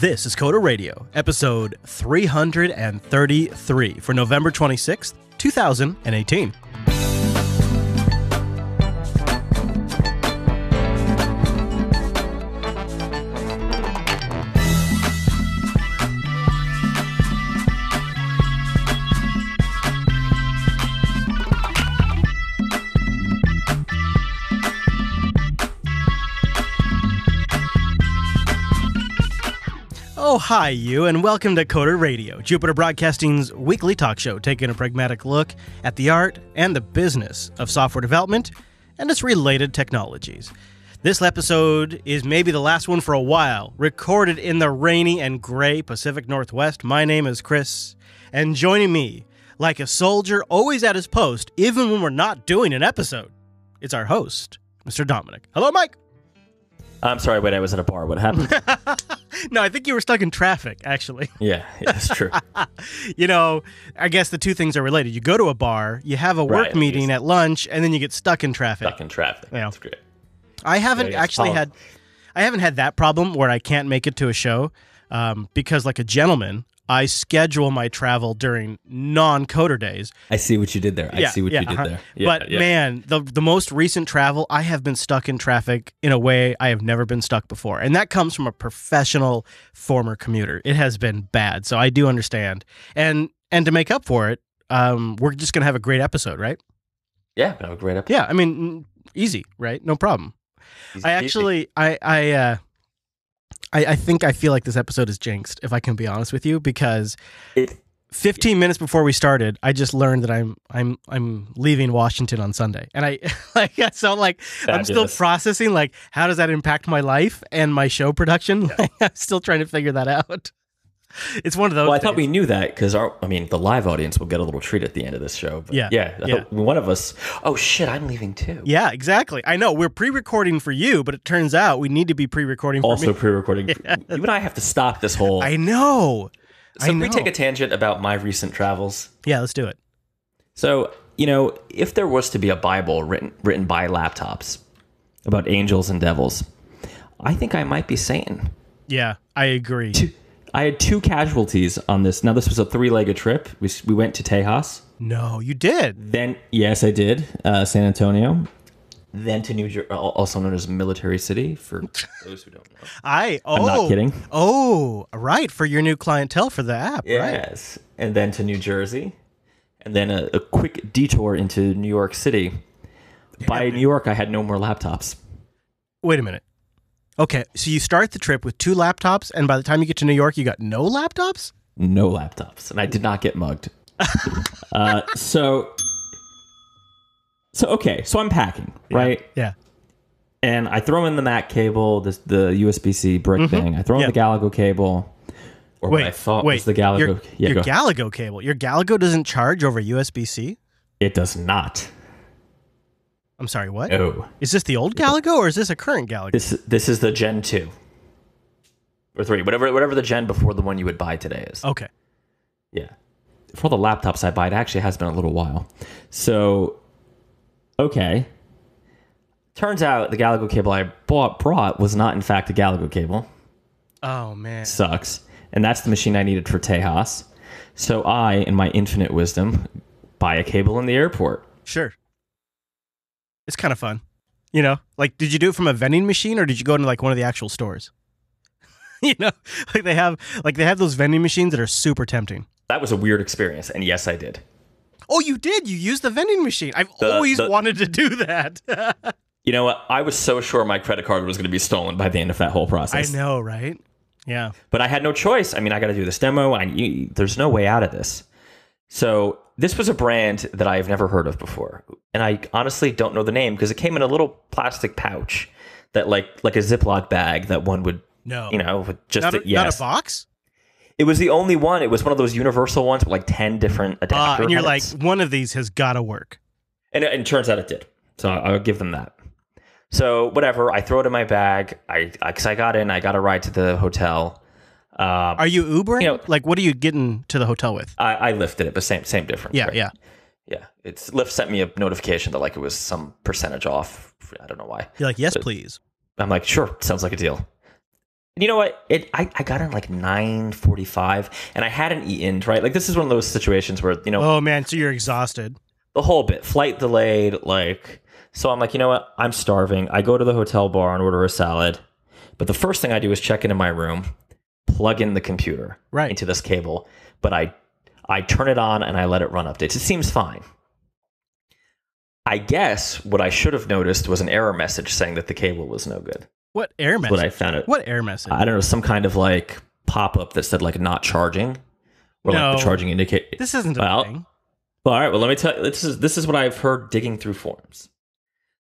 This is Coda Radio, episode 333 for November 26th, 2018. Oh, hi, you, and welcome to Coda Radio, Jupiter Broadcasting's weekly talk show, taking a pragmatic look at the art and the business of software development and its related technologies. This episode is maybe the last one for a while, recorded in the rainy and gray Pacific Northwest. My name is Chris, and joining me, like a soldier always at his post, even when we're not doing an episode, it's our host, Mr. Dominic. Hello, Mike. I'm sorry, wait, I was at a bar. What happened? No, I think you were stuck in traffic, actually. Yeah, that's true. You know, I guess the two things are related. You go to a bar, you have a work meeting at lunch, and then you get stuck in traffic. Stuck in traffic. Yeah. That's great. I haven't had that problem where I can't make it to a show because, like a gentleman, I schedule my travel during non-coder days. I see what you did there. I see what you did there. Yeah, but man, the most recent travel, I have been stuck in traffic in a way I have never been stuck before. And that comes from a professional former commuter. It has been bad. So I do understand. And to make up for it, we're just going to have a great episode, right? Yeah, have a great episode. Yeah, I mean, easy, right? No problem. I think I feel like this episode is jinxed, if I can be honest with you, because 15 minutes before we started, I just learned that I'm leaving Washington on Sunday, and I'm still processing how does that impact my life and my show production. Yeah. I'm still trying to figure that out. It's one of those. Well, I thought we knew that because the live audience will get a little treat at the end of this show. But yeah. One of us. Oh shit! I'm leaving too. Yeah, exactly. I know we're pre-recording for you, but it turns out we need to be pre-recording. Also me. pre-recording. Yeah. You and I have to stop this whole. I know. So can we take a tangent about my recent travels? Yeah, let's do it. So if there was to be a Bible written by laptops about angels and devils, I think I might be Satan. Yeah, I agree. I had two casualties on this. Now, this was a 3-legged trip. We went to Tejas. No, you did. Then, yes, I did. San Antonio. Then to New Jersey, also known as Military City, for those who don't know. I'm not kidding. Oh, right, for your new clientele for the app, yes. Right? And then to New Jersey. And then a quick detour into New York City. By New York, I had no more laptops. Wait a minute. Okay, so you start the trip with 2 laptops, and by the time you get to New York, you got no laptops? No laptops, and I did not get mugged. So I'm packing, right? Yeah. And I throw in the Mac cable, the USB-C brick thing. I throw in the Galago cable, or what I thought was the Galago. Your Galago cable. Your Galago doesn't charge over USB-C? It does not. I'm sorry, what? No. Is this the old Galago or is this a current Galago? This is the Gen 2. Or 3. Whatever the Gen before the one you would buy today is. Okay. Yeah. For all the laptops I buy, it actually has been a little while. So, okay. Turns out the Galago cable I brought was not, in fact, a Galago cable. Oh, man. Sucks. And that's the machine I needed for Tejas. So I, in my infinite wisdom, buy a cable in the airport. Sure. It's kind of fun. Did you do it from a vending machine or did you go into one of the actual stores? They have those vending machines that are super tempting. That was a weird experience, and yes, I did. Oh, you did? You used the vending machine. I've always wanted to do that. You know what? I was so sure my credit card was going to be stolen by the end of that whole process. I know, right? Yeah. But I had no choice. I got to do this demo. There's no way out of this. So this was a brand that I have never heard of before. And I honestly don't know the name because it came in a little plastic pouch that like a Ziploc bag that one would, with just not a box? It was the only one. It was one of those universal ones with 10 different adapter and you're heads. One of these has got to work. And it turns out it did. So I'll give them that. So whatever, I throw it in my bag. Because I got in, I got a ride to the hotel. Are you Ubering? What are you getting to the hotel with? I lifted it, but same difference. Yeah, right? yeah. Lyft sent me a notification that it was some percentage off. I don't know why. You're like, yes, please. I'm like, sure, sounds like a deal. You know what? I got in like 9:45, and I hadn't eaten, right? Like, this is one of those situations where, Oh man, so you're exhausted. the whole bit, flight delayed, like, so I'm like, you know what? I'm starving. I go to the hotel bar and order a salad. But the first thing I do is check into my room, plug in the computer into this cable, but I turn it on and I let it run updates. It seems fine. I guess what I should have noticed was an error message saying that the cable was no good. What error message? What I found it. What error message? I don't know, some kind of like pop-up that said like not charging, or like the charging indicator. This isn't a thing. Well, all right. Well, let me tell you. This is what I've heard digging through forums.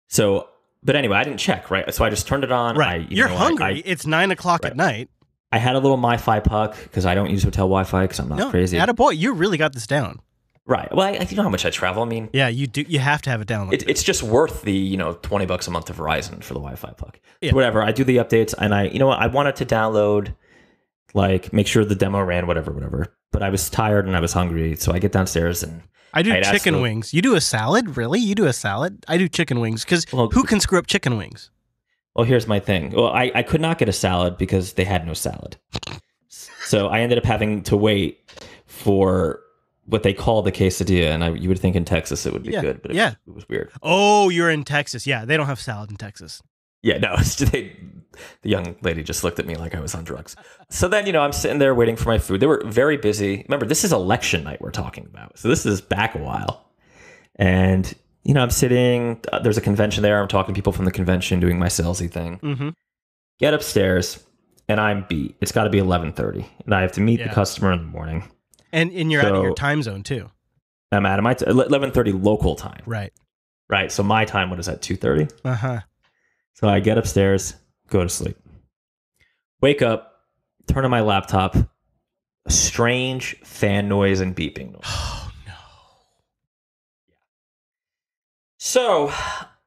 So, but anyway, I didn't check, right? So I just turned it on. Right. You're hungry. It's 9 o'clock at night. I had a little MiFi puck because I don't use hotel Wi-Fi because I'm not crazy. Attaboy, you really got this down. Right. Well, you know how much I travel. I mean, yeah, you do. You have to have it down. It's just worth the $20 a month of Verizon for the Wi-Fi puck. Yeah. So whatever. I do the updates, and I wanted to download, like, make sure the demo ran, whatever. But I was tired and I was hungry, so I get downstairs and I do chicken wings. You do a salad? Really? You do a salad? I do chicken wings because who can screw up chicken wings? Well, here's my thing. Well, I could not get a salad because they had no salad. So I ended up having to wait for what they call the quesadilla, and you would think in Texas it would be good, but it was weird. Oh, you're in Texas. Yeah, they don't have salad in Texas. Yeah, no, the young lady just looked at me like I was on drugs. So then, I'm sitting there waiting for my food. They were very busy. Remember, this is election night we're talking about. So this is back a while. And, I'm sitting, there's a convention there. I'm talking to people from the convention, doing my salesy thing. Mm-hmm. Get upstairs, and I'm beat. It's got to be 11:30, and I have to meet the customer in the morning. And you're out of your time zone, too. I'm out of my 11:30 local time. Right. Right. So my time, what is that, 2:30? Uh-huh. So I get upstairs, go to sleep. Wake up, turn on my laptop, a strange fan noise and beeping noise. Oh, no. Yeah. So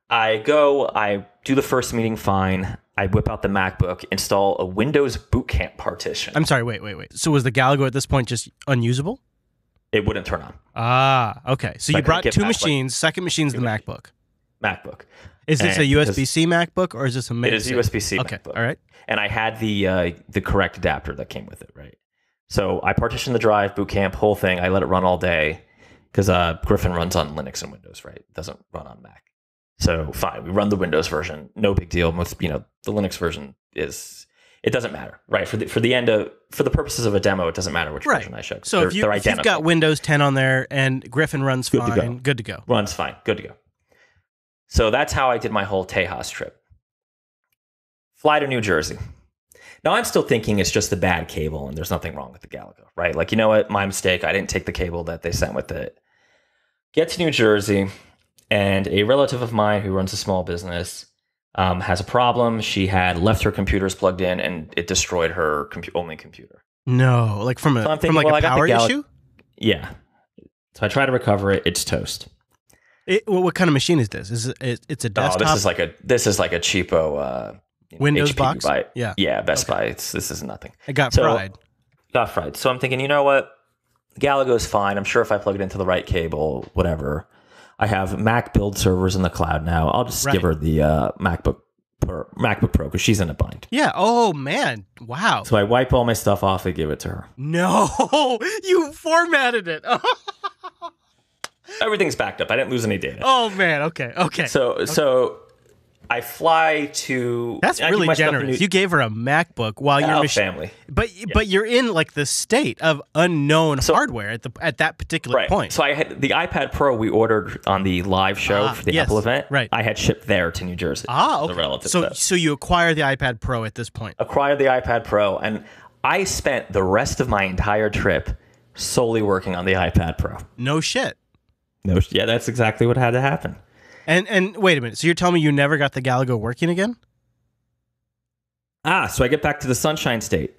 I do the first meeting fine. I whip out the MacBook, install a Windows Boot Camp partition. I'm sorry, wait. So was the Galago at this point just unusable? It wouldn't turn on. Ah, okay. So you brought two machines. Second machine's the MacBook. MacBook. Is this a USB-C MacBook or is this a MacBook? It is USB-C okay. MacBook. All right. And I had the correct adapter that came with it, right? So I partitioned the drive, Boot Camp, whole thing. I let it run all day because Griffin runs on Linux and Windows, right? It doesn't run on Mac. So fine, we run the Windows version, no big deal. Most, the Linux version it doesn't matter, right? For the purposes of a demo, it doesn't matter which version I show. So if you've got Windows 10 on there and Griffin runs fine, good to go. Runs fine, good to go. So that's how I did my whole Tejas trip. Fly to New Jersey. Now I'm still thinking it's just a bad cable and there's nothing wrong with the Galago, right? Like, you know what? My mistake. I didn't take the cable that they sent with it. Get to New Jersey, and a relative of mine who runs a small business has a problem. She had left her computers plugged in and it destroyed her only computer. No, like from a power issue? Yeah. So I try to recover it. It's toast. What kind of machine is this? It's a desktop? Oh, this is like a cheapo Windows HP box? Yeah, Best Buy. This is nothing. It got fried. So I'm thinking, you know what? Galago's fine. I'm sure if I plug it into the right cable, whatever. I have Mac build servers in the cloud now. I'll just give her the MacBook Pro because she's in a bind. Yeah. Oh, man. Wow. So I wipe all my stuff off and give it to her. No, you formatted it. Everything's backed up. I didn't lose any data. Oh, man. Okay. So I fly to... That's really generous. You gave her a MacBook while you're... family. But you're in like the state of unknown hardware at that particular point. So I had the iPad Pro we ordered on the live show for the Apple event. Right. I had shipped there to New Jersey. Okay. The relative so you acquire the iPad Pro at this point. Acquired the iPad Pro, and I spent the rest of my entire trip solely working on the iPad Pro. No shit. Yeah, that's exactly what had to happen. And wait a minute. So you're telling me you never got the Galago working again? So I get back to the Sunshine State.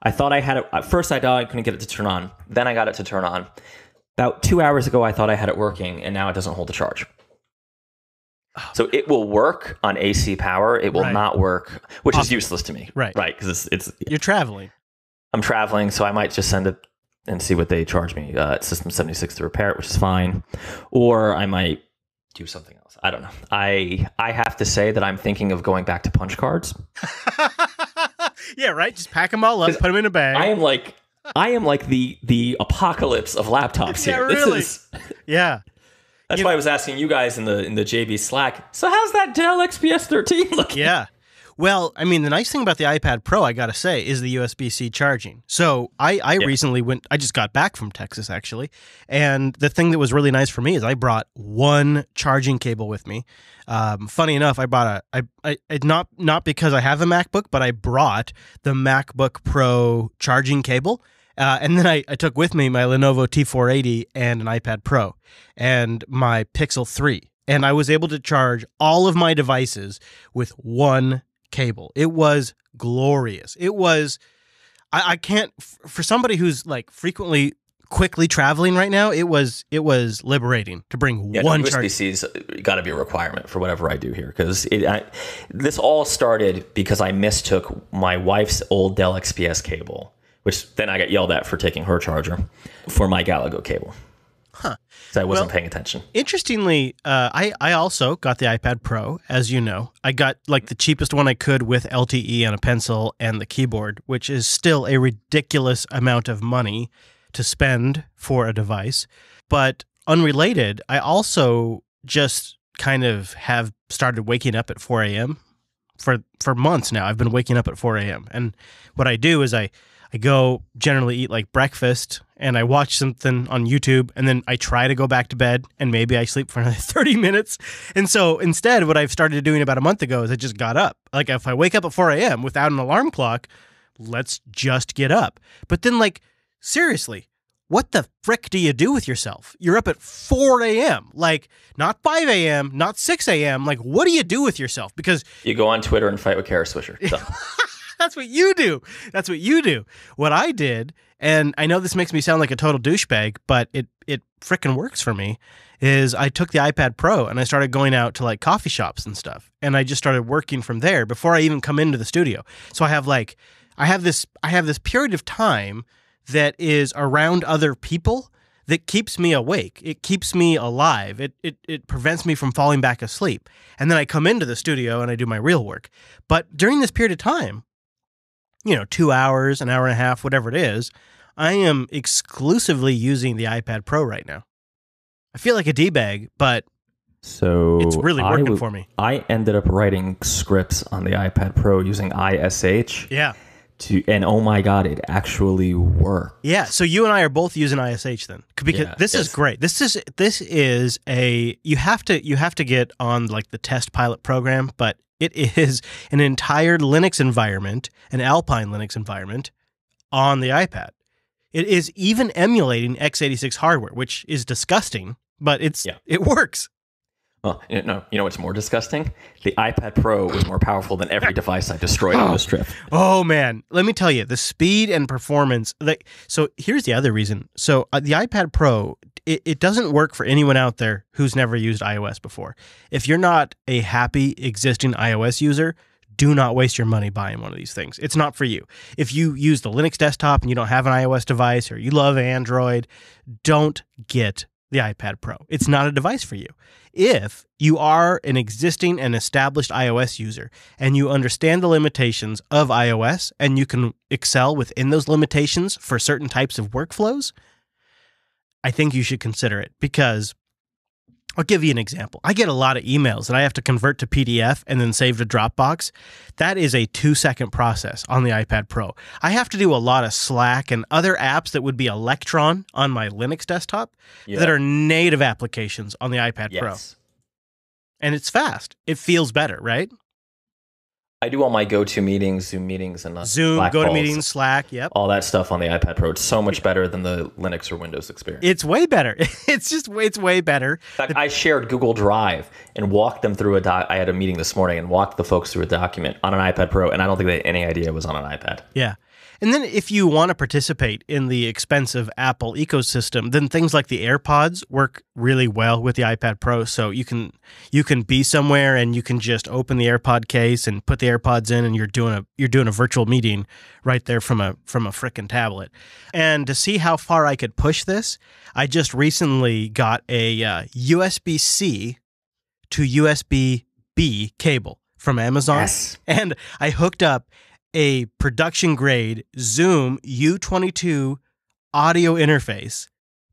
I thought I had it. At first, I thought I couldn't get it to turn on. Then I got it to turn on. About 2 hours ago, I thought I had it working, and now it doesn't hold a charge. So it will work on AC power. It will not work, which is useless to me. Right. Because it's you're traveling. I'm traveling, so I might just send it and see what they charge me at System 76 to repair it, which is fine. Or I might do something else. I don't know. I have to say that I'm thinking of going back to punch cards. Yeah, right. Just pack them all up, put them in a bag. I am like the apocalypse of laptops Yeah, here. really. This is Yeah. That's why I was asking you guys in the JV Slack. So how's that Dell XPS 13 looking? Yeah. Well, I mean, the nice thing about the iPad Pro, I got to say, is the USB-C charging. So I recently I just got back from Texas, actually. And the thing that was really nice for me is I brought one charging cable with me. Funny enough, I brought not because I have a MacBook, but I brought the MacBook Pro charging cable. And then I took with me my Lenovo T480 and an iPad Pro and my Pixel 3. And I was able to charge all of my devices with one cable. It was glorious. It was, I can't, for somebody who's like frequently quickly traveling right now, it was liberating to bring one charge. USB-C's got to be a requirement for whatever I do here, because this all started because I mistook my wife's old Dell XPS cable, which then I got yelled at for taking her charger, for my Galago cable. Huh. So I wasn't paying attention. Interestingly, I also got the iPad Pro, as you know. I got like the cheapest one I could with LTE and a pencil and the keyboard, which is still a ridiculous amount of money to spend for a device. But unrelated, I also just kind of have started waking up at 4 a.m. For months now. I've been waking up at 4 a.m. And what I do is I go generally eat like breakfast and I watch something on YouTube and then I try to go back to bed and maybe I sleep for another 30 minutes. And so instead, what I've started doing about a month ago is I just got up. Like if I wake up at 4 a.m. without an alarm clock, let's just get up. But then like, seriously, what the frick do you do with yourself? You're up at 4 a.m., like not 5 a.m., not 6 a.m. Like, what do you do with yourself? Because you go on Twitter and fight with Kara Swisher. That's what you do. That's what you do. What I did, and I know this makes me sound like a total douchebag, but it frickin' works for me, is I took the iPad Pro and I started going out to like coffee shops and stuff. And I just started working from there before I even come into the studio. So I have this period of time that is around other people that keeps me awake. It keeps me alive. It prevents me from falling back asleep. And then I come into the studio and I do my real work. But during this period of time, 2 hours, an hour and a half, whatever it is, I am exclusively using the iPad Pro right now. I feel like a D-bag, but it's really working for me. I ended up writing scripts on the iPad Pro using ISH. Yeah. And oh my God, it actually worked. Yeah, so you and I are both using ISH then, because this is great. This is you have to get on like the test pilot program, but it is an entire Linux environment, an Alpine Linux environment on the iPad. It is even emulating x86 hardware, which is disgusting, but it works. Well, you know what's more disgusting? The iPad Pro was more powerful than every device I destroyed on this trip. Oh, man. Let me tell you, the speed and performance. So here's the other reason. So the iPad Pro, it doesn't work for anyone out there who's never used iOS before. If you're not a happy existing iOS user, do not waste your money buying one of these things. It's not for you. If you use the Linux desktop and you don't have an iOS device or you love Android, don't get the iPad Pro. It's not a device for you. If you are an existing and established iOS user and you understand the limitations of iOS and you can excel within those limitations for certain types of workflows, I think you should consider it, because I'll give you an example. I get a lot of emails that I have to convert to PDF and then save to Dropbox. That is a 2-second process on the iPad Pro. I have to do a lot of Slack and other apps that would be Electron on my Linux desktop that are native applications on the iPad Pro. And it's fast. It feels better, right? I do all my go-to meetings, Zoom meetings, and Zoom, Slack GoToMeetings, calls, Slack, yep. all that stuff on the iPad Pro. It's so much better than the Linux or Windows experience. It's way better. It's way better. In fact, I shared Google Drive and walked them through I had a meeting this morning and walked the folks through a document on an iPad Pro, and I don't think they had any idea it was on an iPad. Yeah. And then if you want to participate in the expensive Apple ecosystem, then things like the AirPods work really well with the iPad Pro. So you can be somewhere and you can just open the AirPod case and put the AirPods in, and you're doing a virtual meeting right there from a frickin' tablet. And to see how far I could push this, I just recently got a USB-C to USB-B cable from Amazon. Yes. And I hooked up a production grade Zoom U22 audio interface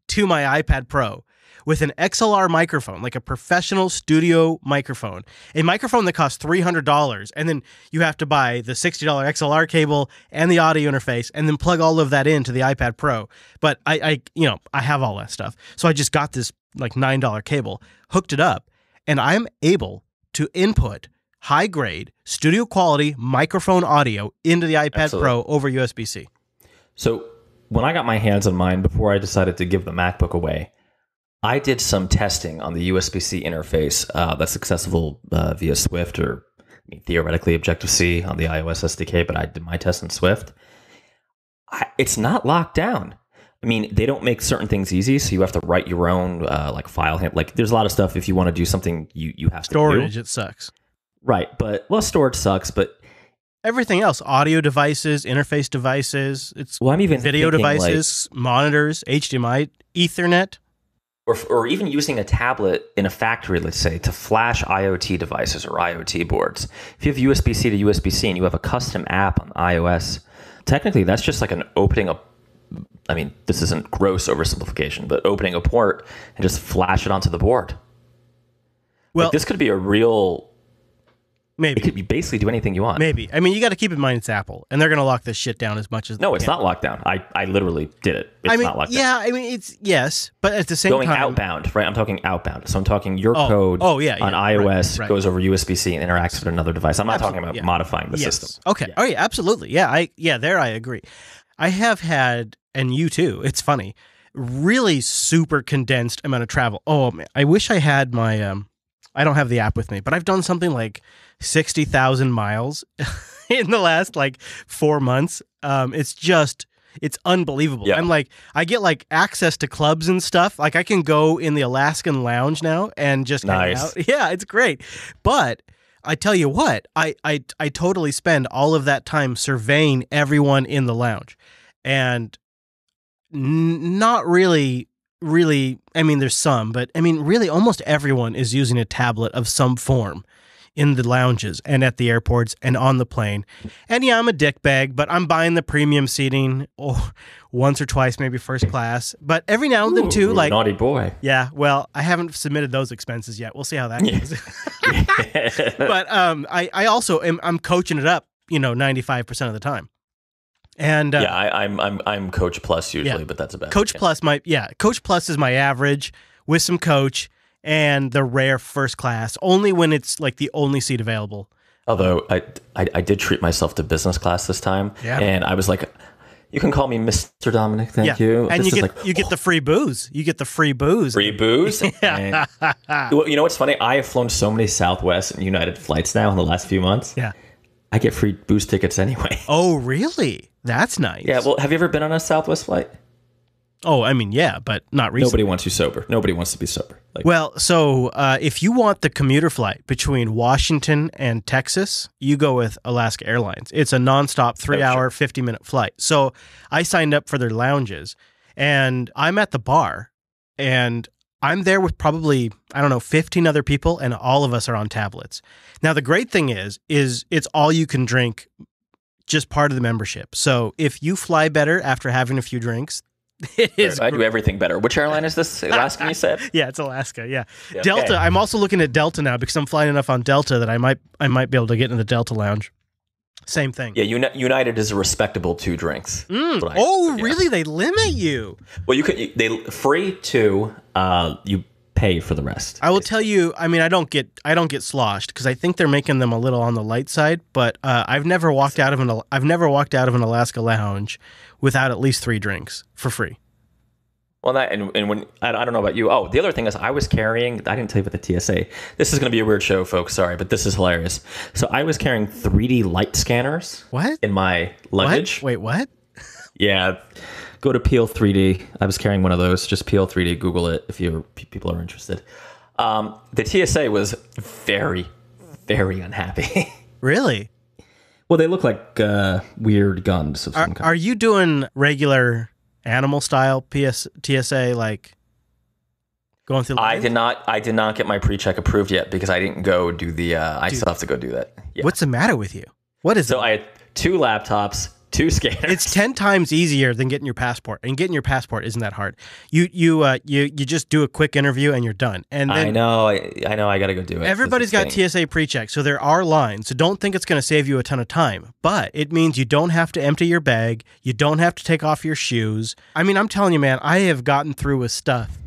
to my iPad Pro with an XLR microphone, like a professional studio microphone, a microphone that costs $300. And then you have to buy the $60 XLR cable and the audio interface and then plug all of that into the iPad Pro. But I have all that stuff. So I just got this like $9 cable, hooked it up, and I'm able to input high grade studio quality microphone audio into the iPad Absolutely. Pro over USB-C. So when I got my hands on mine, before I decided to give the MacBook away, I did some testing on the USB-C interface that's accessible via Swift or theoretically Objective-C on the iOS SDK, but I did my test in Swift. It's not locked down. I mean, they don't make certain things easy, so you have to write your own like file. Like, there's a lot of stuff if you want to do something, you have Storage, to do. it sucks. Right, but storage sucks, but everything else, audio devices, interface devices, I'm even video thinking, devices, monitors, HDMI, Ethernet. Or even using a tablet in a factory, let's say, to flash IoT devices or IoT boards. If you have USB-C to USB-C and you have a custom app on iOS, technically that's just like an opening up. I mean, this isn't gross oversimplification, but opening a port and just flash it onto the board. Well, like, this could be a real... Maybe. It could be basically do anything you want. Maybe. I mean, you got to keep in mind it's Apple, and they're going to lock this shit down as much as they No, it's can. not locked down. I literally did it. It's not locked down. Yeah, I mean, it's, yes, but at the same Going time... outbound, right? I'm talking outbound. So I'm talking your code on iOS right. goes over USB-C and interacts with another device. I'm not talking about modifying the system. Okay. Oh, yeah, absolutely. Yeah, there I agree. I have had, and you too, it's funny, really super condensed amount of travel. Oh, man, I wish I had my... I don't have the app with me, but I've done something like 60,000 miles in the last like 4 months. It's unbelievable. Yeah. I'm like, I get like access to clubs and stuff. Like I can go in the Alaskan lounge now and just hang out. Yeah, it's great. But I tell you what, I totally spend all of that time surveying everyone in the lounge and not really, I mean, there's some, but I mean, really almost everyone is using a tablet of some form in the lounges and at the airports and on the plane. And yeah, I'm a dickbag, but I'm buying the premium seating once or twice, maybe first class. But every now and then too, like naughty boy. Yeah, well, I haven't submitted those expenses yet. We'll see how that goes. But I also I'm coaching it up, 95% of the time. And I'm Coach Plus usually, but that's about Coach Plus. Coach Plus is my average with some Coach and the rare first class. Only when it's like the only seat available. Although I did treat myself to business class this time, and I was like, you can call me Mr. Dominic, thank you. And you get the free booze. You get the free booze. Free booze. Yeah. Well, you know what's funny? I have flown so many Southwest and United flights now in the last few months. Yeah. I get free booze tickets anyway. Oh, really? That's nice. Yeah. Well, have you ever been on a Southwest flight? Oh, I mean, yeah, but not recently. Nobody wants you sober. Nobody wants to be sober. Well, so if you want the commuter flight between Washington and Texas, you go with Alaska Airlines. It's a nonstop 3-hour, 50-minute flight. So I signed up for their lounges, and I'm at the bar, and I'm there with probably, 15 other people, and all of us are on tablets. Now, the great thing is it's all you can drink, just part of the membership. So if you fly better after having a few drinks, it is. I do everything better. Which airline is this? Alaska, you said? Yeah, it's Alaska. Yeah. Okay. Delta. I'm also looking at Delta now because I'm flying enough on Delta that I might be able to get in the Delta lounge. Same thing. Yeah, United is a respectable 2 drinks. Really? They limit you? Well, they free 2. You pay for the rest. I will tell you. I mean, I don't get sloshed because I think they're making them a little on the light side. But I've never walked out of an Alaska lounge without at least 3 drinks for free. Well, and when I don't know about you. Oh, the other thing is I was carrying. I didn't tell you about the TSA. This is going to be a weird show, folks. Sorry, but this is hilarious. So I was carrying 3D light scanners. What? In my luggage? What? Wait, what? Yeah. Go to Peel 3D. I was carrying one of those. Just Peel 3D. Google it if people are interested. The TSA was very, very unhappy. Really? Well, they look like weird guns of some kind. Are you doing regular animal style TSA, like going through the lines? I did not get my pre-check approved yet because I didn't go do the I still have to go do that. Yeah. What's the matter with you? What is so it? I had 2 laptops, 2 scanners. It's 10 times easier than getting your passport, and getting your passport isn't that hard. You just do a quick interview and you're done. And then I know. I got to go do it. everybody's got TSA pre-check, so there are lines. So don't think it's going to save you a ton of time, but it means you don't have to empty your bag. You don't have to take off your shoes. I mean, I'm telling you, man, I have gotten through with stuff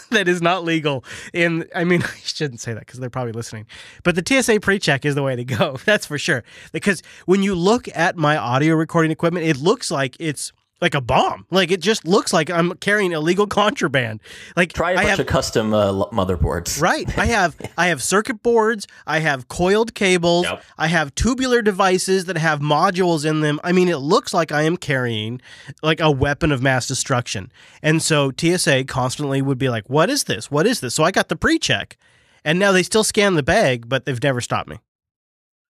that is not legal. I mean, I shouldn't say that because they're probably listening. But the TSA pre-check is the way to go. That's for sure. Because when you look at my audio recording equipment, it looks like it's like a bomb. Like it just looks like I'm carrying illegal contraband. Like try a bunch of custom motherboards. Right. I have circuit boards. I have coiled cables. Yep. I have tubular devices that have modules in them. I mean, it looks like I am carrying like a weapon of mass destruction. And so TSA constantly would be like, "What is this? What is this?" So I got the pre-check, and now they still scan the bag, but they've never stopped me.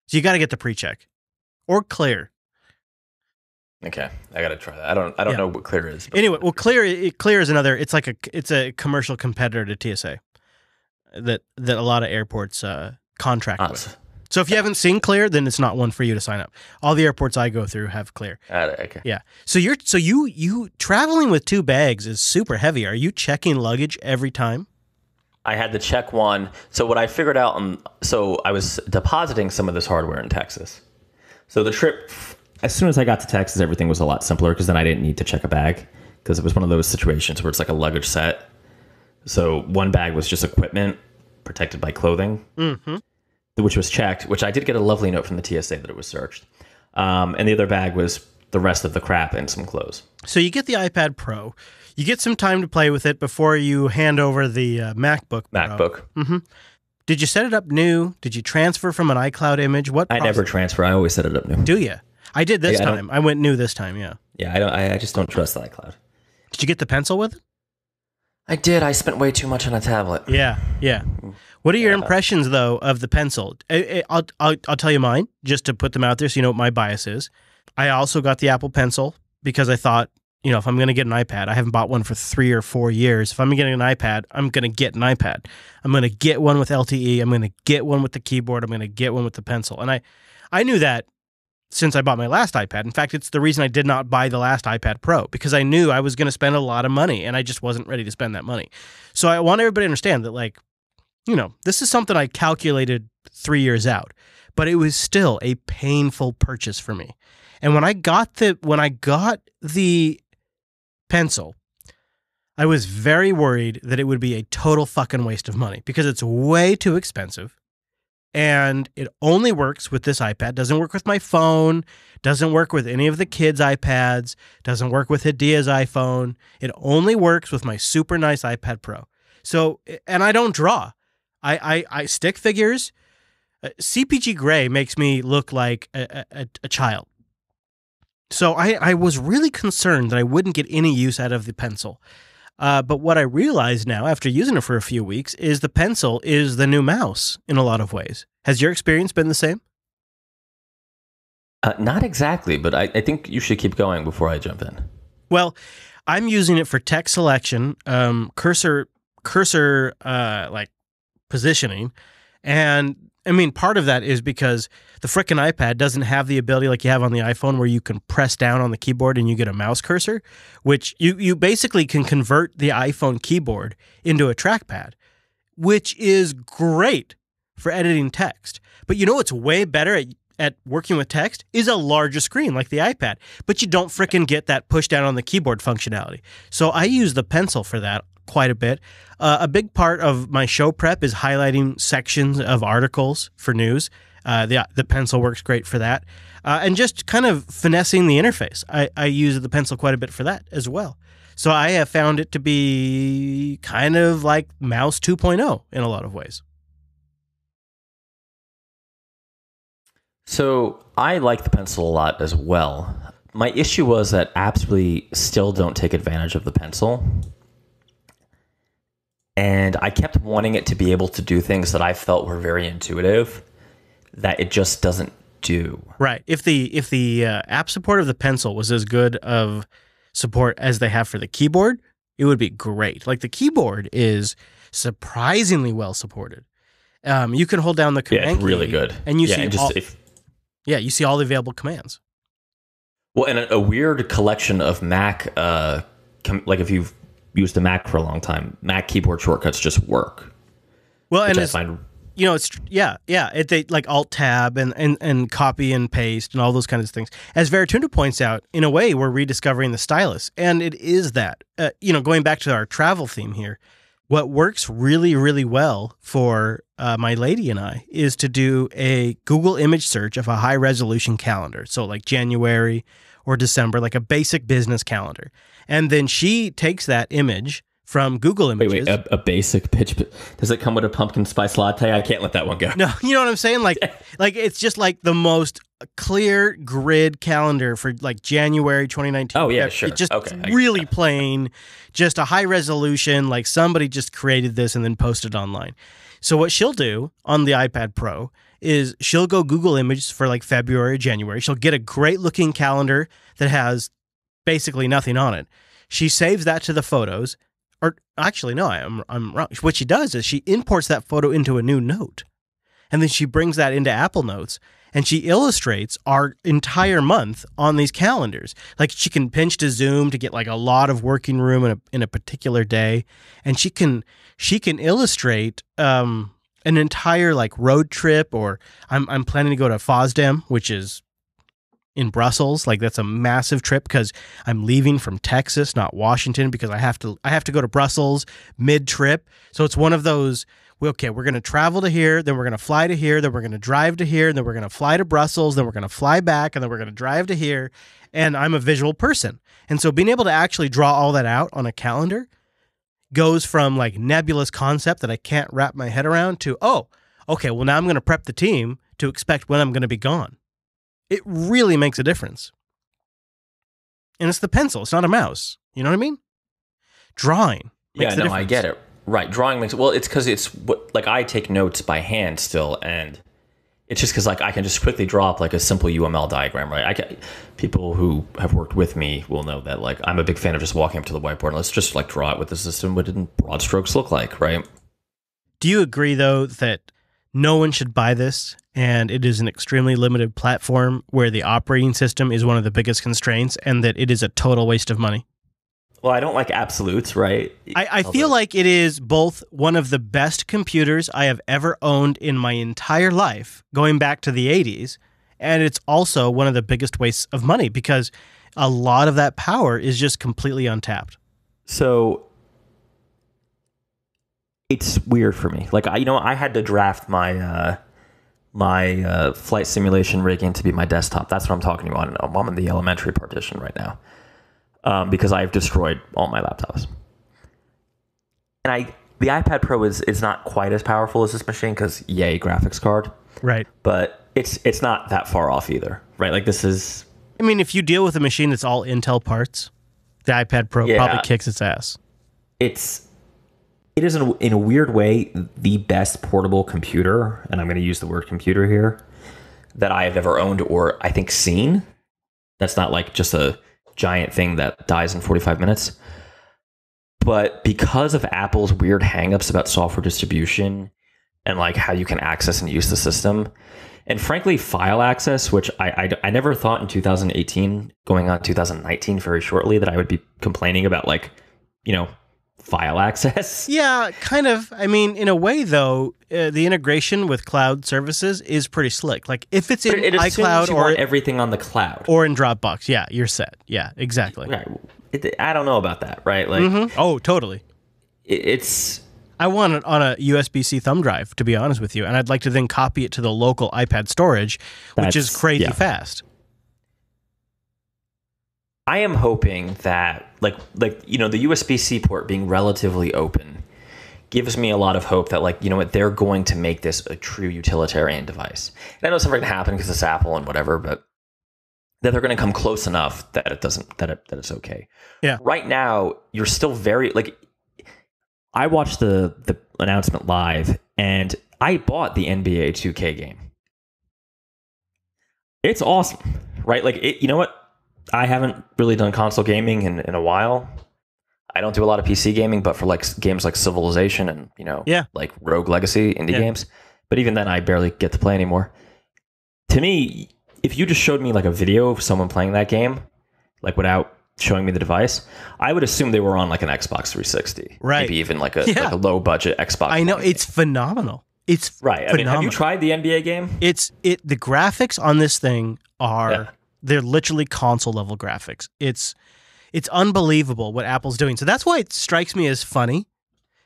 So you got to get the pre-check or clear. Okay, I gotta try that. I don't know what Clear is. Anyway, well, Clear is another. It's a commercial competitor to TSA that a lot of airports contract with. So if you haven't seen Clear, then it's not one for you to sign up. All the airports I go through have Clear. Okay. Yeah. So you traveling with 2 bags is super heavy. Are you checking luggage every time? I had to check one. So what I figured out, so I was depositing some of this hardware in Texas. So the trip. As soon as I got to Texas, everything was a lot simpler because then I didn't need to check a bag because it was one of those situations where it's like a luggage set. So one bag was just equipment protected by clothing, which was checked, which I did get a lovely note from the TSA that it was searched. And the other bag was the rest of the crap and some clothes. So you get the iPad Pro. You get some time to play with it before you hand over the MacBook Pro. MacBook. Mm-hmm. Did you set it up new? Did you transfer from an iCloud image? I never transfer. I always set it up new. Do you? I did this time. I went new this time, yeah. Yeah, I just don't trust the iCloud. Did you get the pencil with it? I did. I spent way too much on a tablet. Yeah. What are your impressions, though, of the pencil? I'll tell you mine, just to put them out there so you know what my bias is. I also got the Apple Pencil because I thought, if I'm going to get an iPad, I haven't bought one for 3 or 4 years. If I'm getting an iPad, I'm going to get an iPad. I'm going to get one with LTE. I'm going to get one with the keyboard. I'm going to get one with the pencil. And I knew that since I bought my last iPad. In fact, it's the reason I did not buy the last iPad Pro, because I knew I was going to spend a lot of money and I just wasn't ready to spend that money. So I want everybody to understand that, this is something I calculated 3 years out, but it was still a painful purchase for me. And when I got the pencil, I was very worried that it would be a total fucking waste of money because it's way too expensive. And it only works with this iPad. Doesn't work with my phone. Doesn't work with any of the kids' iPads. Doesn't work with Hadia's iPhone. It only works with my super nice iPad Pro. So, and I don't draw. I stick figures. CPG gray makes me look like a child. So I was really concerned that I wouldn't get any use out of the pencil. But what I realize now, after using it for a few weeks, is the pencil is the new mouse in a lot of ways. Has your experience been the same? Not exactly, but I think you should keep going before I jump in. Well, I'm using it for text selection, cursor like positioning, and I mean, part of that is because the frickin' iPad doesn't have the ability like you have on the iPhone where you can press down on the keyboard and you get a mouse cursor, which you basically can convert the iPhone keyboard into a trackpad, which is great for editing text. But what's way better at working with text is a larger screen like the iPad, but you don't frickin' get that push down on the keyboard functionality. So I use the pencil for that quite a bit. A big part of my show prep is highlighting sections of articles for news. The pencil works great for that. And just kind of finessing the interface. I use the pencil quite a bit for that as well. So I have found it to be kind of like Mouse 2.0 in a lot of ways. So I like the pencil a lot as well. My issue was that apps really still don't take advantage of the pencil. And I kept wanting it to be able to do things that I felt were very intuitive that it just doesn't do. Right. If the app support of the pencil was as good of support as they have for the keyboard, it would be great. Like the keyboard is surprisingly well supported. You can hold down the command key. Yeah, it's really key good. And you see you see all the available commands. Well, and a weird collection of Mac, like if you've used a Mac for a long time, Mac keyboard shortcuts just work. Well, and I find, it's they like Alt Tab and copy and paste and all those kinds of things. As Veritunda points out, in a way, we're rediscovering the stylus, and it is that. Going back to our travel theme here, what works really, really well for my lady and I is to do a Google image search of a high resolution calendar. So like January or December, like a basic business calendar. And then she takes that image from Google Images. Wait, a basic pitch. Does it come with a pumpkin spice latte? I can't let that one go. No, you know what I'm saying? Like it's just like the most clear grid calendar for like January 2019. Oh yeah, sure. It's just really plain, just a high resolution. Like somebody just created this and then posted online. So what she'll do on the iPad Pro is she'll go Google Images for like February, January. She'll get a great looking calendar that has basically nothing on it. She saves that to the photos. Or actually, no, I'm wrong. What she does is she imports that photo into a new note. And then she brings that into Apple Notes. And she illustrates our entire month on these calendars. Like she can pinch to zoom to get like a lot of working room in a particular day. And she can illustrate an entire like road trip, or I'm planning to go to FOSDEM, which is in Brussels. Like that's a massive trip because I'm leaving from Texas, not Washington, because I have to go to Brussels mid-trip. So it's one of those, okay, we're going to travel to here, then we're going to fly to here, then we're going to drive to here, then we're going to fly to Brussels, then we're going to fly back, and then we're going to drive to here. And I'm a visual person. And so being able to actually draw all that out on a calendar goes from like nebulous concept that I can't wrap my head around to, oh, okay, well now I'm going to prep the team to expect when I'm going to be gone. It really makes a difference. And it's the pencil. It's not a mouse. You know what I mean? Drawing makes the difference. I get it. Right. Drawing makes, well, it's because it's what, like I take notes by hand still. And it's just because like I can just quickly draw up like a simple UML diagram, right? People who have worked with me will know that like I'm a big fan of just walking up to the whiteboard and let's just like draw it with the system. What did broad strokes look like, right? Do you agree though that no one should buy this, and it is an extremely limited platform where the operating system is one of the biggest constraints, and that it is a total waste of money? Well, I don't like absolutes, right? I feel like it is both one of the best computers I have ever owned in my entire life, going back to the 80s, and it's also one of the biggest wastes of money because a lot of that power is just completely untapped. So it's weird for me. Like I had to draft my my flight simulation rigging to be my desktop. That's what I'm talking about. I'm in the elementary partition right now because I've destroyed all my laptops. And the iPad Pro is not quite as powerful as this machine because yay graphics card. Right. But it's not that far off either, right? Like this is. I mean, if you deal with a machine that's all Intel parts, the iPad Pro probably kicks its ass. It is in a weird way the best portable computer, and I'm going to use the word computer here, that I have ever owned or I think seen. That's not like just a giant thing that dies in 45 minutes. But because of Apple's weird hangups about software distribution and like how you can access and use the system, and frankly file access, which I never thought in 2018 going on 2019 very shortly that I would be complaining about, like, you know, file access. Yeah, kind of. I mean, in a way, though, the integration with cloud services is pretty slick. Like, if it's in iCloud or everything on the cloud or in Dropbox, yeah, you're set. Yeah, exactly. Right. I don't know about that, right? Like, oh, totally. It's. I want it on a USB-C thumb drive, to be honest with you, and I'd like to then copy it to the local iPad storage, which is crazy fast. I am hoping that, like you know, the USB-C port being relatively open gives me a lot of hope that, like, you know what, they're going to make this a true utilitarian device. And I know it's never going to happen because it's Apple and whatever, but that they're going to come close enough that it doesn't, that it's okay. Yeah. Right now, you're still very, like, I watched the announcement live and I bought the NBA 2K game. It's awesome, right? Like, it, you know what? I haven't really done console gaming in a while. I don't do a lot of PC gaming, but for like games like Civilization and, you know, like Rogue Legacy indie games. But even then, I barely get to play anymore. To me, if you just showed me like a video of someone playing that game, like without showing me the device, I would assume they were on like an Xbox 360, right? Maybe even like a low budget Xbox. I know, it's phenomenal. It's right. Phenomenal. I mean, have you tried the NBA game? The graphics on this thing are they're literally console level graphics. It's unbelievable what Apple's doing. So that's why it strikes me as funny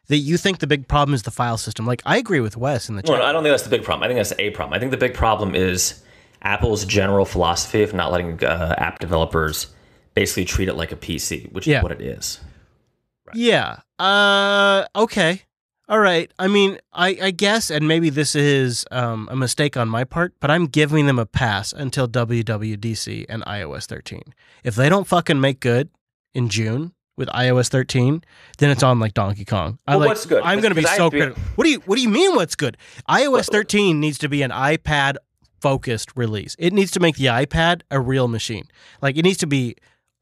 that you think the big problem is the file system. Like, I agree with Wes in the chat. Well, I don't think that's the big problem. I think that's a problem. I think the big problem is Apple's general philosophy of not letting app developers basically treat it like a PC, which is what it is. Right. Yeah. Okay. All right. I mean, I guess, and maybe this is a mistake on my part, but I'm giving them a pass until WWDC and iOS 13. If they don't fucking make good in June with iOS 13, then it's on like Donkey Kong. What's good? I'm going to be so critical. What do you mean what's good? iOS 13 needs to be an iPad focused release. It needs to make the iPad a real machine. Like, it needs to be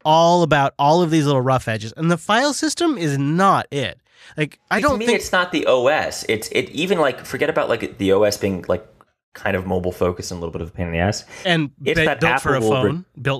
all about all of these little rough edges, and the file system is not it. Like, I don't think it's not the OS. It even like, forget about like the OS being like kind of mobile focused and a little bit of a pain in the ass. And it's that built Apple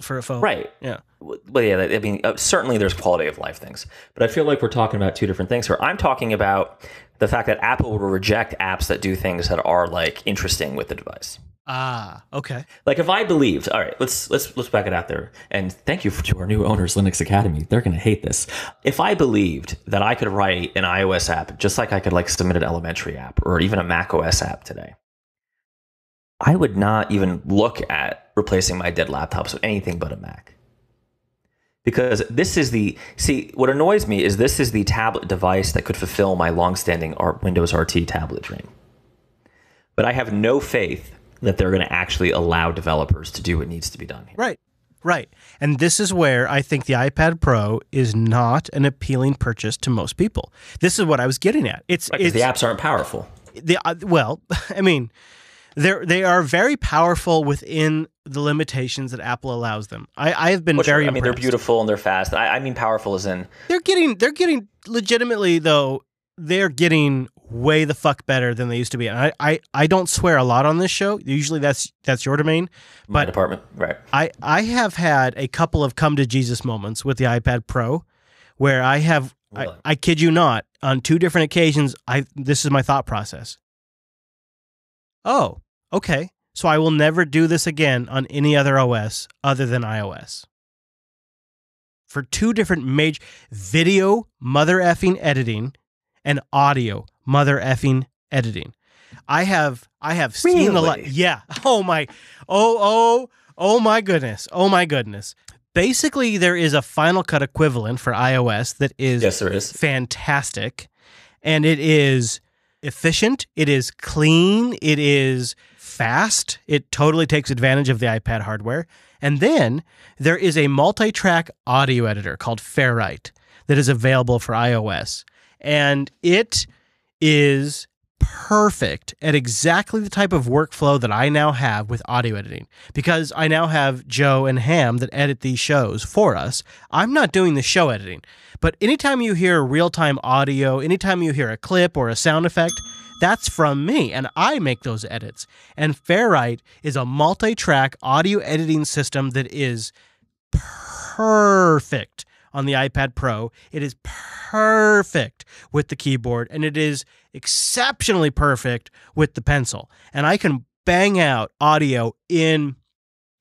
for a phone. Right. Yeah. Well, yeah, I mean, certainly there's quality of life things, but I feel like we're talking about two different things here. I'm talking about the fact that Apple will reject apps that do things that are like interesting with the device. Ah, okay. Like, if I believed, all right, let's back it out there. And thank you to our new owners, Linux Academy. They're going to hate this. If I believed that I could write an iOS app just like I could like submit an elementary app or even a Mac OS app today, I would not even look at replacing my dead laptops with anything but a Mac. Because what annoys me is this is the tablet device that could fulfill my longstanding Windows RT tablet dream. But I have no faith that they're going to actually allow developers to do what needs to be done here. Right. And this is where I think the iPad Pro is not an appealing purchase to most people. This is what I was getting at. It's the apps aren't powerful. Well, I mean, they are very powerful within the limitations that Apple allows them. I have been very impressed. They're beautiful and they're fast. I mean, powerful as in they're getting legitimately though. They're getting way the fuck better than they used to be. And I don't swear a lot on this show. Usually that's your domain. But my department, right? I have had a couple of come to Jesus moments with the iPad Pro where I have, really? I kid you not, on two different occasions, this is my thought process. Oh, okay. So I will never do this again on any other OS other than iOS. For two different major video mother effing editing and audio mother effing editing. I have seen the light. Yeah. Oh my goodness. Oh my goodness. Basically, there is a Final Cut equivalent for iOS that is fantastic. And it is efficient. It is clean. It is fast. It totally takes advantage of the iPad hardware. And then there is a multi-track audio editor called Fairlight that is available for iOS. And it is perfect at exactly the type of workflow that I now have with audio editing. Because I now have Joe and Ham that edit these shows for us. I'm not doing the show editing. But anytime you hear real-time audio, anytime you hear a clip or a sound effect, that's from me, and I make those edits. And Fairlight is a multi-track audio editing system that is perfect on the iPad Pro. It is perfect with the keyboard, and it is exceptionally perfect with the pencil. And I can bang out audio in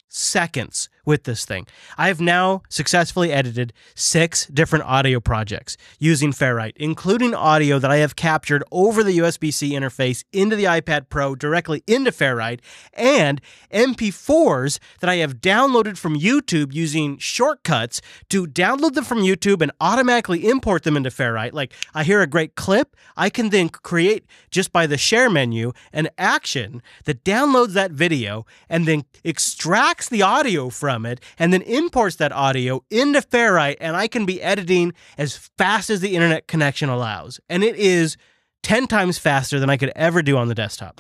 seconds with this thing. I have now successfully edited 6 different audio projects using Fairlight, including audio that I have captured over the USB-C interface into the iPad Pro directly into Fairlight, and MP4s that I have downloaded from YouTube using shortcuts to download them from YouTube and automatically import them into Fairlight. Like, I hear a great clip, I can then create, just by the share menu, an action that downloads that video and then extracts the audio from it and then imports that audio into Fairlight, and I can be editing as fast as the internet connection allows. And it is 10 times faster than I could ever do on the desktop.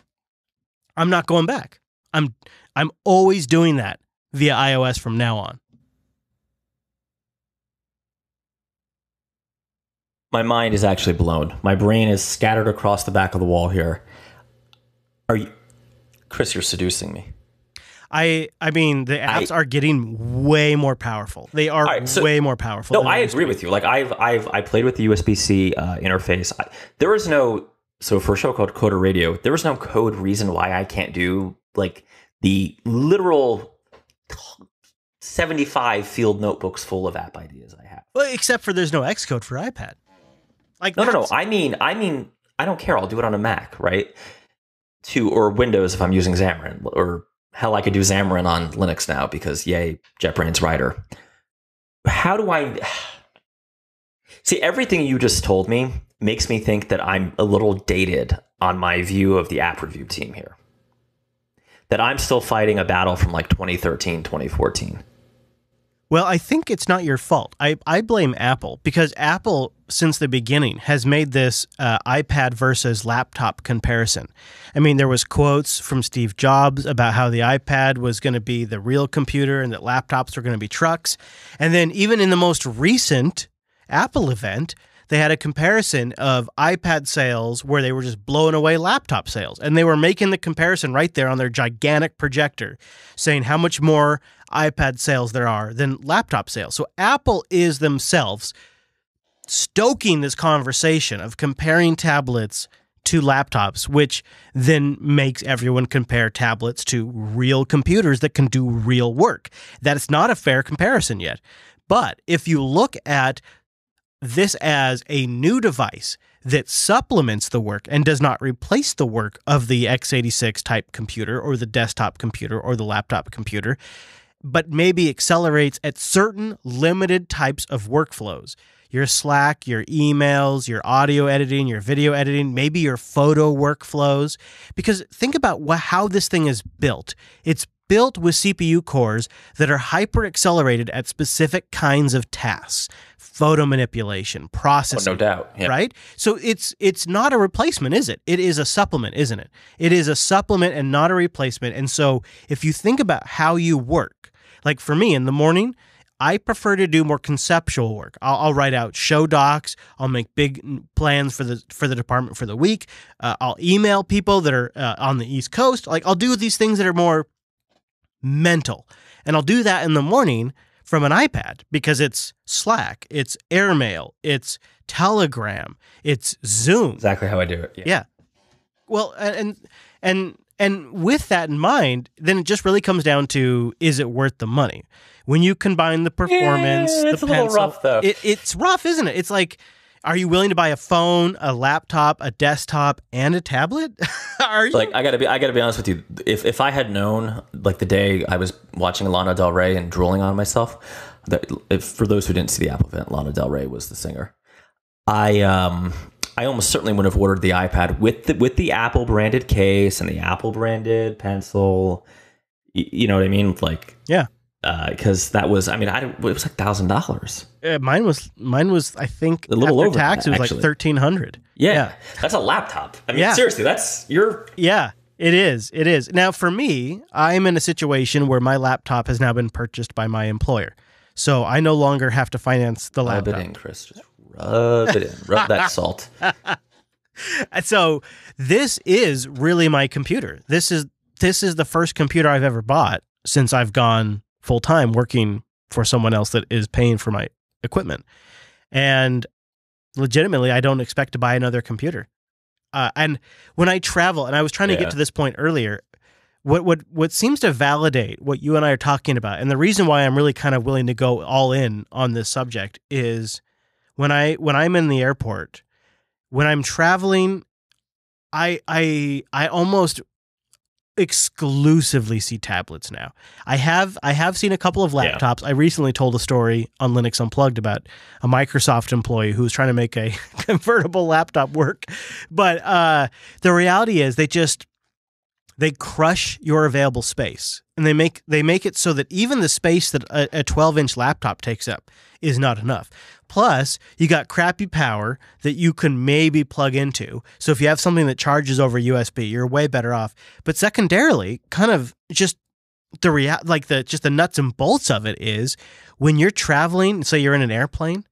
I'm not going back. I'm always doing that via iOS from now on. My mind is actually blown. My brain is scattered across the back of the wall here. Chris, you're seducing me. I mean, the apps are getting way more powerful. They are way more powerful. No, I agree with you. Like I played with the USB-C interface. There was no, so for a show called Coder Radio, there was no code reason why I can't do like the literal 75 field notebooks full of app ideas I have. Well, except for there's no Xcode for iPad. Like no. I mean, I don't care. I'll do it on a Mac, right? Or Windows if I'm using Xamarin, or hell, I could do Xamarin on Linux now because yay, JetBrains writer. How do I see? Everything you just told me makes me think that I'm a little dated on my view of the app review team here. That I'm still fighting a battle from like 2013, 2014. Well, I think it's not your fault. I blame Apple because Apple, since the beginning, has made this iPad versus laptop comparison. I mean, there was quotes from Steve Jobs about how the iPad was going to be the real computer and that laptops were going to be trucks. And then even in the most recent Apple event, they had a comparison of iPad sales where they were just blowing away laptop sales. And they were making the comparison right there on their gigantic projector, saying how much more iPad sales there are than laptop sales. So Apple is themselves stoking this conversation of comparing tablets to laptops, which then makes everyone compare tablets to real computers that can do real work. That is not a fair comparison yet. But if you look at this as a new device that supplements the work and does not replace the work of the x86 type computer or the desktop computer or the laptop computer, but maybe accelerates at certain limited types of workflows. Your Slack, your emails, your audio editing, your video editing, maybe your photo workflows. Because think about how this thing is built. It's built with CPU cores that are hyper accelerated at specific kinds of tasks, photo manipulation, processing. Oh, no doubt. Yeah. Right? So it's not a replacement, is it? It is a supplement, isn't it? It is a supplement and not a replacement. And so if you think about how you work, like for me in the morning, I prefer to do more conceptual work. I'll write out show docs. I'll make big plans for the department for the week. I'll email people that are on the East Coast. Like I'll do these things that are more mental. And I'll do that in the morning from an iPad because it's Slack, it's Airmail, it's Telegram, it's Zoom. Exactly how I do it. Yeah. Well, and with that in mind, then it just really comes down to, is it worth the money? When you combine the performance, it's the a pencil, little rough though. It's rough, isn't it? It's like, are you willing to buy a phone, a laptop, a desktop, and a tablet? Are you? Like I gotta be honest with you. If I had known, like the day I was watching Lana Del Rey and drooling on myself, for those who didn't see the Apple event, Lana Del Rey was the singer. I almost certainly would have ordered the iPad with the Apple branded case and the Apple branded pencil. You know what I mean? Like yeah. Because that was, I mean, it was like $1,000. Mine was, I think, a little after over tax, that, it was like $1,300. Yeah, that's a laptop. I mean, seriously, that's your. Yeah, it is. It is. Now, for me, I'm in a situation where my laptop has now been purchased by my employer, so I no longer have to finance the laptop. Rub it in, Chris. Just rub it in. Rub that salt. So this is really my computer. This is the first computer I've ever bought since I've gone full-time working for someone else that is paying for my equipment. And legitimately, I don't expect to buy another computer. And when I travel, and I was trying to get to this point earlier, what seems to validate what you and I are talking about, and the reason why I'm really kind of willing to go all in on this subject is when I'm in the airport, when I'm traveling, I almost exclusively see tablets now. I have seen a couple of laptops. I recently told a story on Linux Unplugged about a Microsoft employee who was trying to make a convertible laptop work. But the reality is they crush your available space, and they make it so that even the space that a 12-inch laptop takes up is not enough. Plus, you got crappy power that you can maybe plug into. So if you have something that charges over USB, you're way better off. But secondarily, kind of just the nuts and bolts of it is when you're traveling, say you're in an airplane,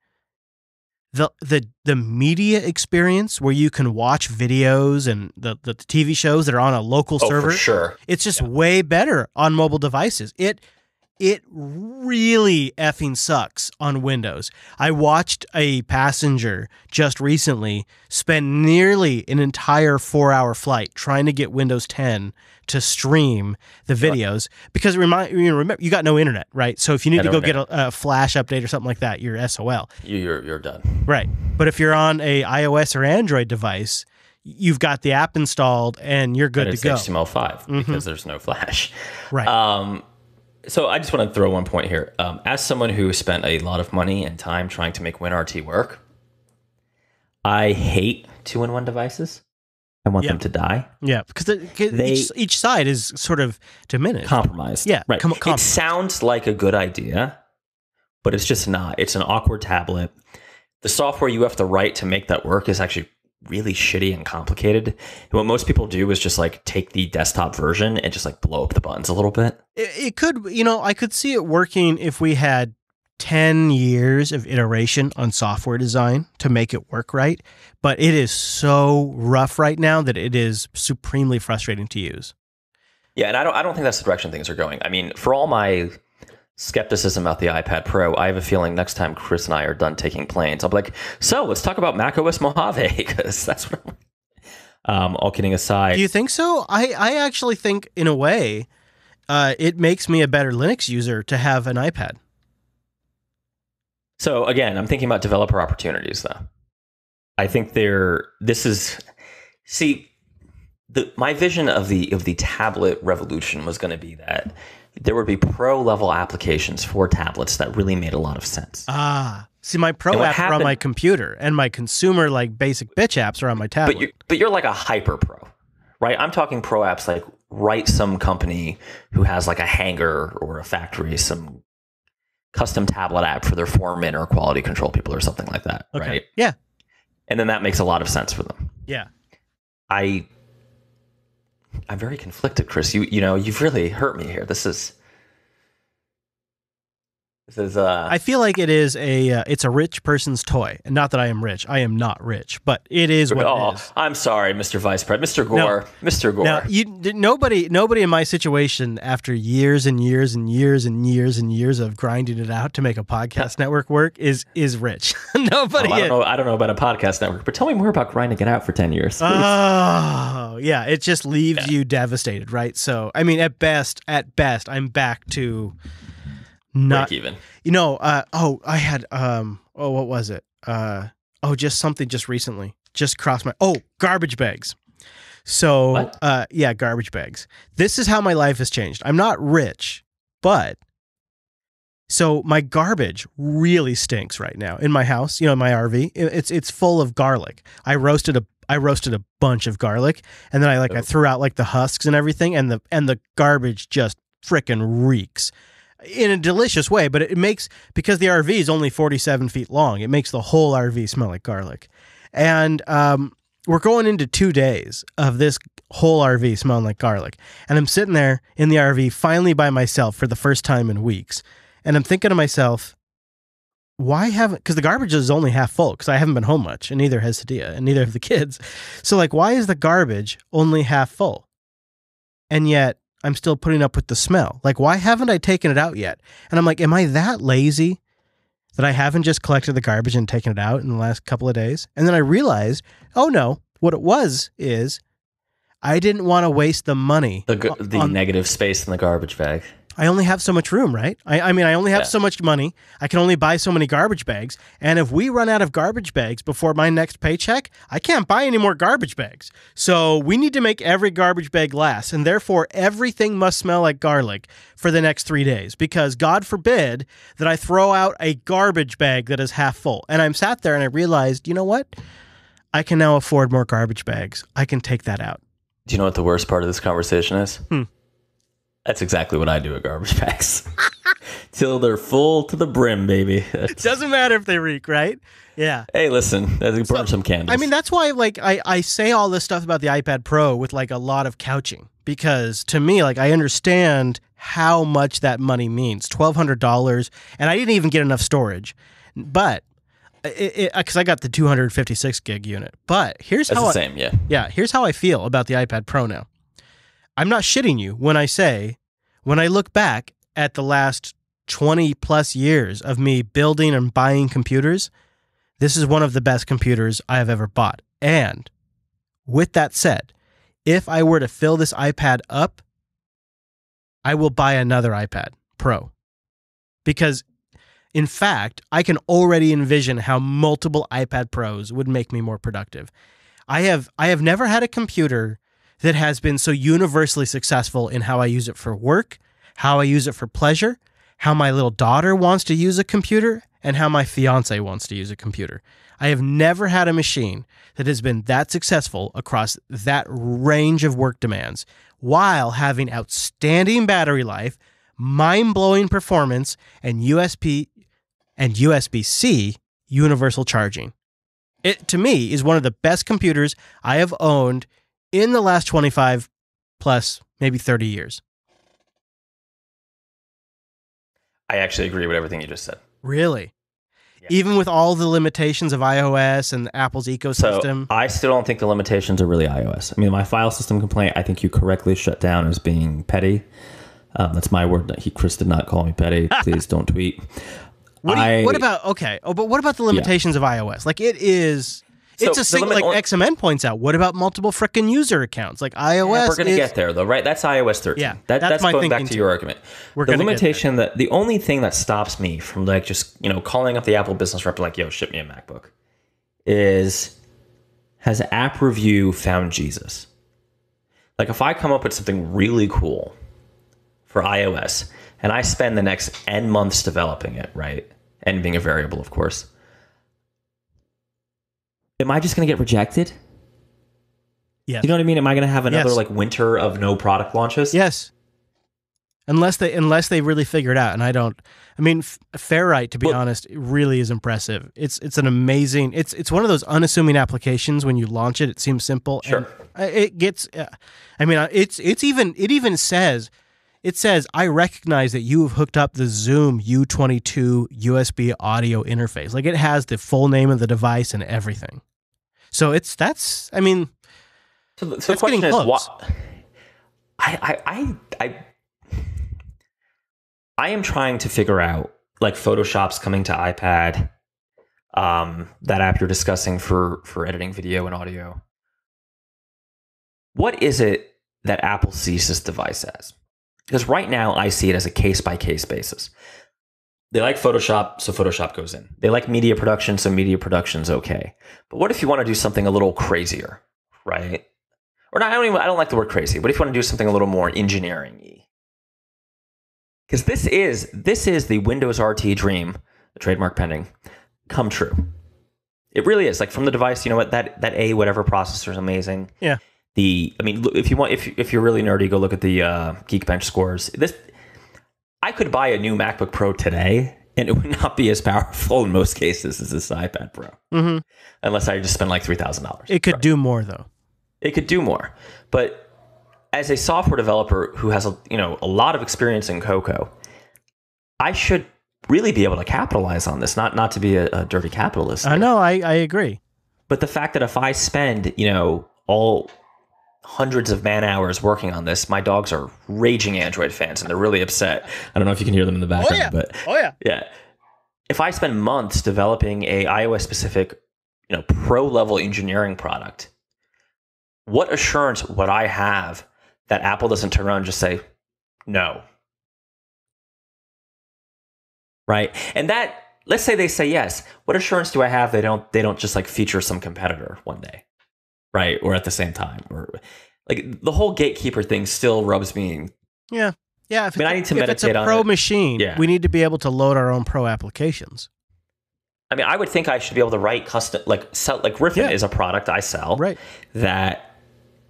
the media experience where you can watch videos and the TV shows that are on a local server. For sure. It's just way better on mobile devices. It really effing sucks on Windows. I watched a passenger just recently spend nearly an entire 4-hour flight trying to get Windows 10 to stream the videos because remember you got no internet, right? So if you need to go get a flash update or something like that, you're SOL. You're done. Right. But if you're on a iOS or Android device, you've got the app installed and you're good to go. It's HTML5 because there's no flash. Right. So I just want to throw one point here. As someone who spent a lot of money and time trying to make WinRT work, I hate 2-in-1 devices. I want them to die. Yeah, because each side is sort of diminished. Compromised. Yeah, right. It sounds like a good idea, but it's just not. It's an awkward tablet. The software you have to write to make that work is actually really shitty and complicated. And what most people do is just like take the desktop version and just like blow up the buttons a little bit. It could, I could see it working if we had 10 years of iteration on software design to make it work right. But it is so rough right now that it is supremely frustrating to use. Yeah, and I don't think that's the direction things are going. I mean, for all my skepticism about the iPad Pro, I have a feeling next time Chris and I are done taking planes, I'll be like, so let's talk about macOS Mojave, because that's what all kidding aside. Do you think so? I actually think, in a way, it makes me a better Linux user to have an iPad. So again, I'm thinking about developer opportunities, though. I think my vision of the tablet revolution was going to be that there would be pro-level applications for tablets that really made a lot of sense. See, my pro apps are on my computer, and my consumer, like, basic bitch apps are on my tablet. But you're like a hyper pro, right? I'm talking pro apps like write some company who has like a hangar or a factory, some custom tablet app for their foreman or quality control people or something like that, okay. Right? Yeah. And then that makes a lot of sense for them. Yeah. I'm very conflicted, Chris. You've really hurt me here. This is I feel like it is it's a rich person's toy. And not that I am rich. I am not rich, but it is what it is. I'm sorry, Mr. Vice President. Mr. Gore. No, Mr. Gore. Now, nobody in my situation, after years and years and years and years and years of grinding it out to make a podcast network work, is rich. Nobody. I don't know about a podcast network, but tell me more about grinding it out for 10 years. Please. Oh, yeah. It just leaves you devastated, right? So, I mean, at best, I'm back to not break even. I had what was it? Just something just recently just crossed my garbage bags. So what? Garbage bags. This is how my life has changed. I'm not rich, but so my garbage really stinks right now in my house, in my RV. It's full of garlic. I roasted a bunch of garlic, and then I threw out like the husks and everything, and the garbage just frickin' reeks. In a delicious way, but it makes, because the RV is only 47 feet long, it makes the whole RV smell like garlic. And we're going into 2 days of this whole RV smelling like garlic. And I'm sitting there in the RV finally by myself for the first time in weeks. And I'm thinking to myself, because the garbage is only half full, because I haven't been home much, and neither has Sadia, and neither have the kids. So why is the garbage only half full? And yet, I'm still putting up with the smell. Why haven't I taken it out yet? And I'm like, am I that lazy that I haven't just collected the garbage and taken it out in the last couple of days? And then I realized, oh no, what it was is I didn't want to waste the money. The negative space in the garbage bag. I only have so much room, right? I only have so much money. I can only buy so many garbage bags. And if we run out of garbage bags before my next paycheck, I can't buy any more garbage bags. So we need to make every garbage bag last. And therefore, everything must smell like garlic for the next 3 days. Because God forbid that I throw out a garbage bag that is half full. And I'm sat there and I realized, you know what? I can now afford more garbage bags. I can take that out. Do you know what the worst part of this conversation is? That's exactly what I do at garbage bags. Till they're full to the brim, baby. It doesn't matter if they reek, right? Yeah. Hey, listen, burn some candles. That's why I say all this stuff about the iPad Pro with a lot of couching. Because to me, I understand how much that money means. $1,200, and I didn't even get enough storage. But because I got the 256 gig unit. But here's That's how the same, yeah. Yeah, here's how I feel about the iPad Pro now. I'm not shitting you when I say, when I look back at the last 20 plus years of me building and buying computers, this is one of the best computers I have ever bought. And with that said, if I were to fill this iPad up, I will buy another iPad Pro. Because, in fact, I can already envision how multiple iPad Pros would make me more productive. I have never had a computer that has been so universally successful in how I use it for work, how I use it for pleasure, how my little daughter wants to use a computer, and how my fiance wants to use a computer. I have never had a machine that has been that successful across that range of work demands while having outstanding battery life, mind-blowing performance, and USB-C universal charging. It, to me, is one of the best computers I have owned in the last 25 plus, maybe 30 years. I actually agree with everything you just said. Really? Yeah. Even with all the limitations of iOS and Apple's ecosystem? So I still don't think the limitations are really iOS. I mean, my file system complaint, I think you correctly shut down as being petty. That's my word. Chris did not call me petty. Please don't tweet. What about the limitations of iOS? Like it's a single, like XMN points out. What about multiple frickin' user accounts? Like iOS, we're going to get there though, right? That's iOS 13. Yeah, that's my going back to too. your argument. The limitation that the only thing that stops me from like just calling up the Apple business rep and like, yo, ship me a MacBook, is has App Review found Jesus? Like if I come up with something really cool for iOS and I spend the next N months developing it, right? N being a variable, of course. Am I just going to get rejected? Yes. You know what I mean? Am I going to have another like winter of no product launches? Yes. Unless they really figure it out, and I don't. I mean, Ferrite, to be honest, really is impressive. It's an amazing. It's one of those unassuming applications. When you launch it, it seems simple. Sure. And it gets. I mean, it even says. It says, I recognize that you have hooked up the Zoom U22 USB audio interface. Like it has the full name of the device and everything. So that's the question is what I am trying to figure out, like Photoshop's coming to iPad, that app you're discussing for editing video and audio. What is it that Apple sees this device as? Because right now I see it as a case-by-case basis. They like Photoshop, so Photoshop goes in. They like media production, so media production's okay. But what if you want to do something a little crazier, right? Or not, I don't like the word crazy, but if you want to do something a little more engineering-y. Because this is the Windows RT dream, the trademark pending, come true. It really is. Like from the device, you know what, that A whatever processor is amazing. Yeah. If you're really nerdy, go look at the Geekbench scores. I could buy a new MacBook Pro today, and it would not be as powerful in most cases as this iPad Pro, unless I just spend like $3,000. It could do more, though. It could do more, but as a software developer who has a lot of experience in Cocoa, I should really be able to capitalize on this. Not to be a dirty capitalist. I know, I agree. But the fact that if I spend all hundreds of man hours working on this, my dogs are raging Android fans and they're really upset. I don't know if you can hear them in the background, yeah. If I spend months developing a iOS specific, pro level engineering product, what assurance would I have that Apple doesn't turn around and just say no? Right? And that, let's say they say yes. What assurance do I have they don't just like feature some competitor one day? Right, or at the same time, or like the whole gatekeeper thing still rubs me. Yeah. I need to meditate on it. If it's a pro machine, we need to be able to load our own pro applications. I mean, I would think I should be able to write custom, Griffin is a product I sell, right? That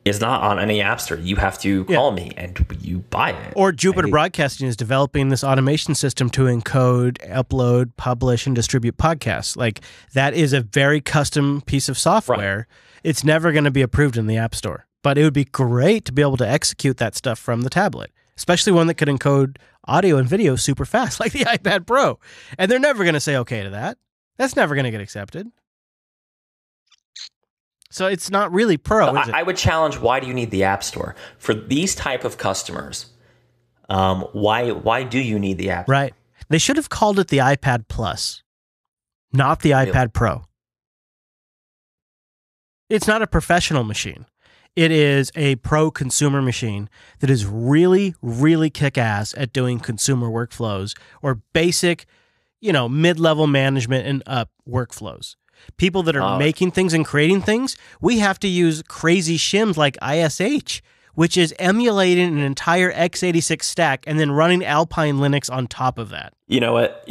is not on any app store. You have to call me and you buy it. Or Jupiter Broadcasting is developing this automation system to encode, upload, publish, and distribute podcasts. Like that is a very custom piece of software. Right. It's never going to be approved in the App Store. But it would be great to be able to execute that stuff from the tablet, especially one that could encode audio and video super fast, like the iPad Pro. And they're never going to say okay to that. That's never going to get accepted. So it's not really pro, is it? I would challenge, why do you need the App Store? For these type of customers, why do you need the App Store? Right. They should have called it the iPad Plus, not the iPad Pro. It's not a professional machine. It is a pro consumer machine that is really, really kick-ass at doing consumer workflows or basic, mid-level management and up workflows. People that are making things and creating things, we have to use crazy shims like ISH, which is emulating an entire x86 stack and then running Alpine Linux on top of that. You know what?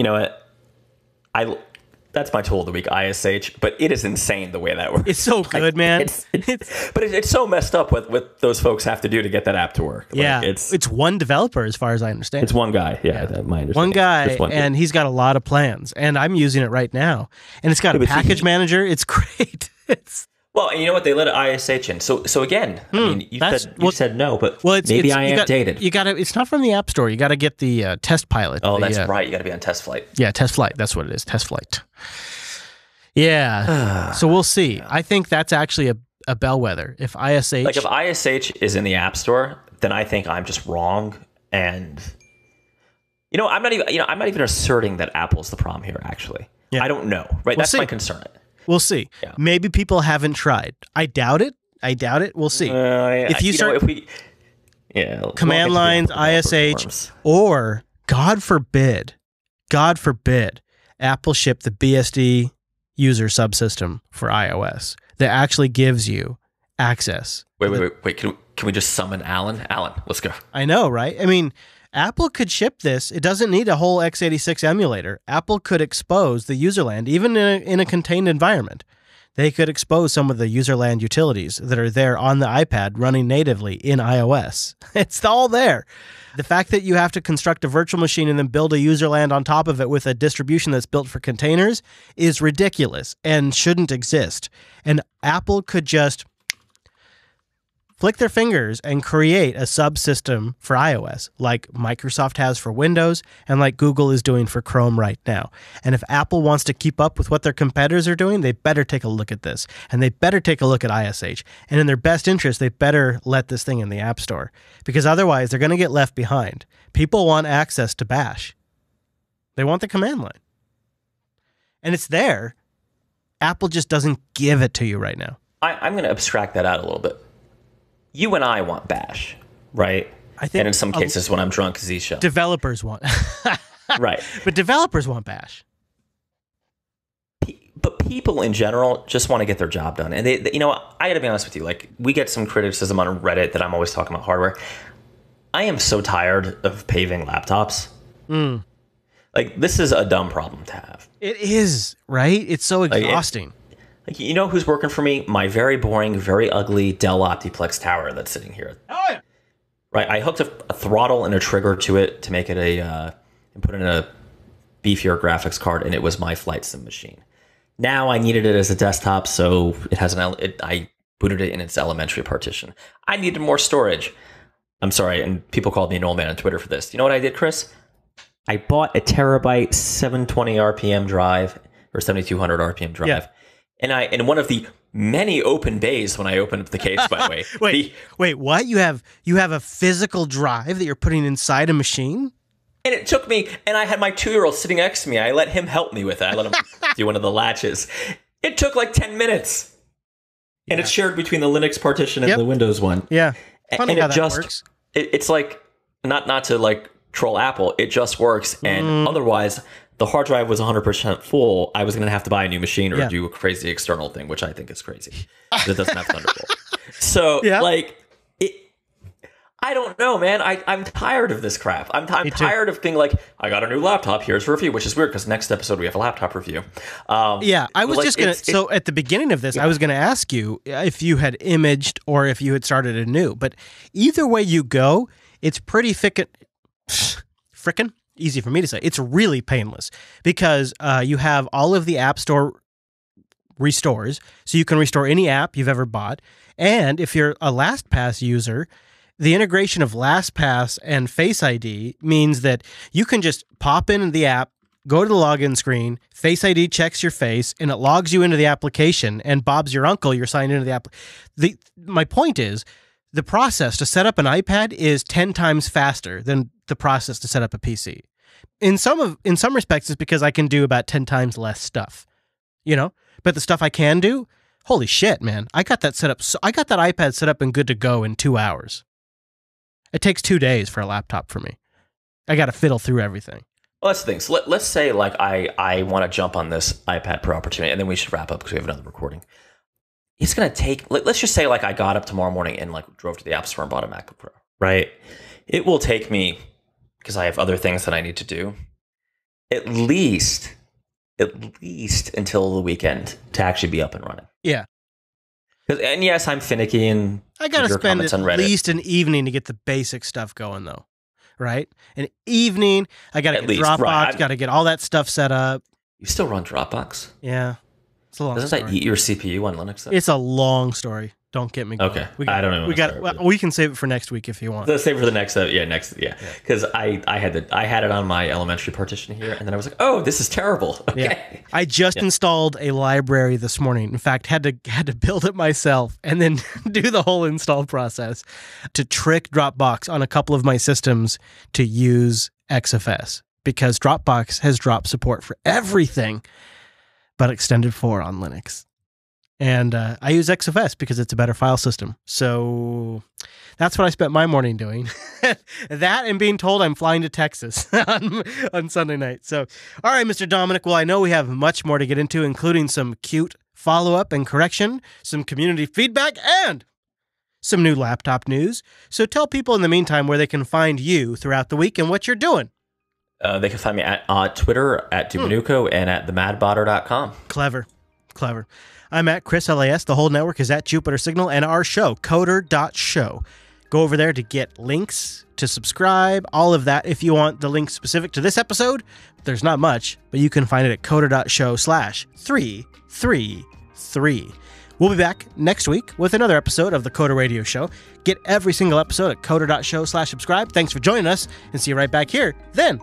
That's my tool of the week, ISH, but it is insane the way that works. It's so good, man. But it's so messed up what those folks have to do to get that app to work. Yeah, it's one developer as far as I understand. It's one guy, my understanding. One guy, and he's got a lot of plans, and I'm using it right now. And it's got a package manager. It's great. Well, and you know what? They let ISH in. So again, I mean, you said no, but maybe I am dated. You got to. It's not from the App Store. You got to get the test pilot. Oh, that's right. You got to be on Test Flight. Yeah, Test Flight. That's what it is. Test Flight. Yeah. So we'll see. I think that's actually a bellwether. If ISH is in the App Store, then I think I'm just wrong. And I'm not even asserting that Apple's the problem here. Actually, I don't know. Right? That's my concern. We'll see. Yeah. Maybe people haven't tried. I doubt it. We'll see. If you start, command lines, ISH, or God forbid, Apple ship the BSD user subsystem for iOS that actually gives you access. Wait. Can we just summon Alan? Alan, let's go. I know, right? I mean, Apple could ship this. It doesn't need a whole x86 emulator. Apple could expose the userland, even in a contained environment. They could expose some of the userland utilities that are there on the iPad running natively in iOS. It's all there. The fact that you have to construct a virtual machine and then build a userland on top of it with a distribution that's built for containers is ridiculous and shouldn't exist. And Apple could just flick their fingers and create a subsystem for iOS like Microsoft has for Windows and like Google is doing for Chrome right now. And if Apple wants to keep up with what their competitors are doing, they better take a look at this. And they better take a look at ISH. And in their best interest, they better let this thing in the App Store because otherwise they're going to get left behind. People want access to Bash. They want the command line. And it's there. Apple just doesn't give it to you right now. I'm going to abstract that out a little bit. You and I want Bash, right? I think, and in some cases, when I'm drunk, Zisha. Developers want, right? But developers want Bash. But people in general just want to get their job done, and they I got to be honest with you. Like, we get some criticism on Reddit that I'm always talking about hardware. I am so tired of paving laptops. Like, this is a dumb problem to have. It is, right? It's so exhausting. Like, you know who's working for me? My very boring, very ugly Dell Optiplex tower that's sitting here. Oh, yeah. Right, I hooked a throttle and a trigger to it to make it and put in a beefier graphics card, and it was my flight sim machine. Now I needed it as a desktop, so it has I booted it in its elementary partition. I needed more storage. I'm sorry, and people called me an old man on Twitter for this. You know what I did, Chris? I bought a terabyte 720 RPM drive, or 7200 RPM drive. Yeah. And in one of the many open bays when I opened up the case, by the way. Wait, what? You have a physical drive that you're putting inside a machine? And it took me, and I had my 2-year-old sitting next to me. I let him help me with it. I let him do one of the latches. It took like 10 minutes. Yeah. And it's shared between the Linux partition and the Windows one. Yeah. Funny and how that works. It's like, not to like troll Apple, it just works. And otherwise, the hard drive was 100% full. I was going to have to buy a new machine or do a crazy external thing, which I think is crazy. It doesn't have Thunderbolt. So, I don't know, man. I'm tired of this crap. I'm tired of being like, I got a new laptop. Here's a review, which is weird because next episode we have a laptop review. I was just going to... So at the beginning of this, I was going to ask you if you had imaged or if you had started anew. But either way you go, it's pretty frickin' easy for me to say. It's really painless because you have all of the App Store restores, so you can restore any app you've ever bought. And if you're a LastPass user, the integration of LastPass and Face ID means that you can just pop in the app, go to the login screen, Face ID checks your face, and it logs you into the application, and Bob's your uncle, you're signed into the app. My point is, the process to set up an iPad is 10 times faster than the process to set up a PC. In some respects, it's because I can do about 10 times less stuff, But the stuff I can do, holy shit, man! I got that set up. I got that iPad set up and good to go in 2 hours. It takes 2 days for a laptop for me. I got to fiddle through everything. Well, that's the thing. So let's say like I want to jump on this iPad Pro opportunity, and then we should wrap up because we have another recording. It's going to take, let's just say like I got up tomorrow morning and like drove to the App Store and bought a MacBook Pro, right? It will take me, because I have other things that I need to do, at least until the weekend to actually be up and running. Yeah. And yes, I'm finicky and I got to spend at least an evening to get the basic stuff going though, right? An evening, I got to get Dropbox, right. Got to get all that stuff set up. You still run Dropbox? Yeah. It's a long story. Doesn't that eat your CPU on Linux though? It's a long story. Don't get me going. Okay. I don't know. We can save it for next week if you want. Let's save it for the next. Because I had it on my elementary partition here, and then I was like, oh, this is terrible. Okay. Yeah. I just installed a library this morning. In fact, had to build it myself and then do the whole install process to trick Dropbox on a couple of my systems to use XFS, because Dropbox has dropped support for everything but Extended 4 on Linux. And I use XFS because it's a better file system. So that's what I spent my morning doing. That and being told I'm flying to Texas on Sunday night. So, all right, Mr. Dominic. Well, I know we have much more to get into, including some cute follow-up and correction, some community feedback, and some new laptop news. So tell people in the meantime where they can find you throughout the week and what you're doing. They can find me at Twitter, at Dubanuco, and at themadbotter.com. Clever. I'm at Chris LAS. The whole network is at Jupiter Signal, and our show, Coder.show. Go over there to get links, to subscribe, all of that. If you want the link specific to this episode, there's not much, but you can find it at Coder.show/333. We'll be back next week with another episode of the Coder Radio Show. Get every single episode at Coder.show/subscribe. Thanks for joining us, and see you right back here then.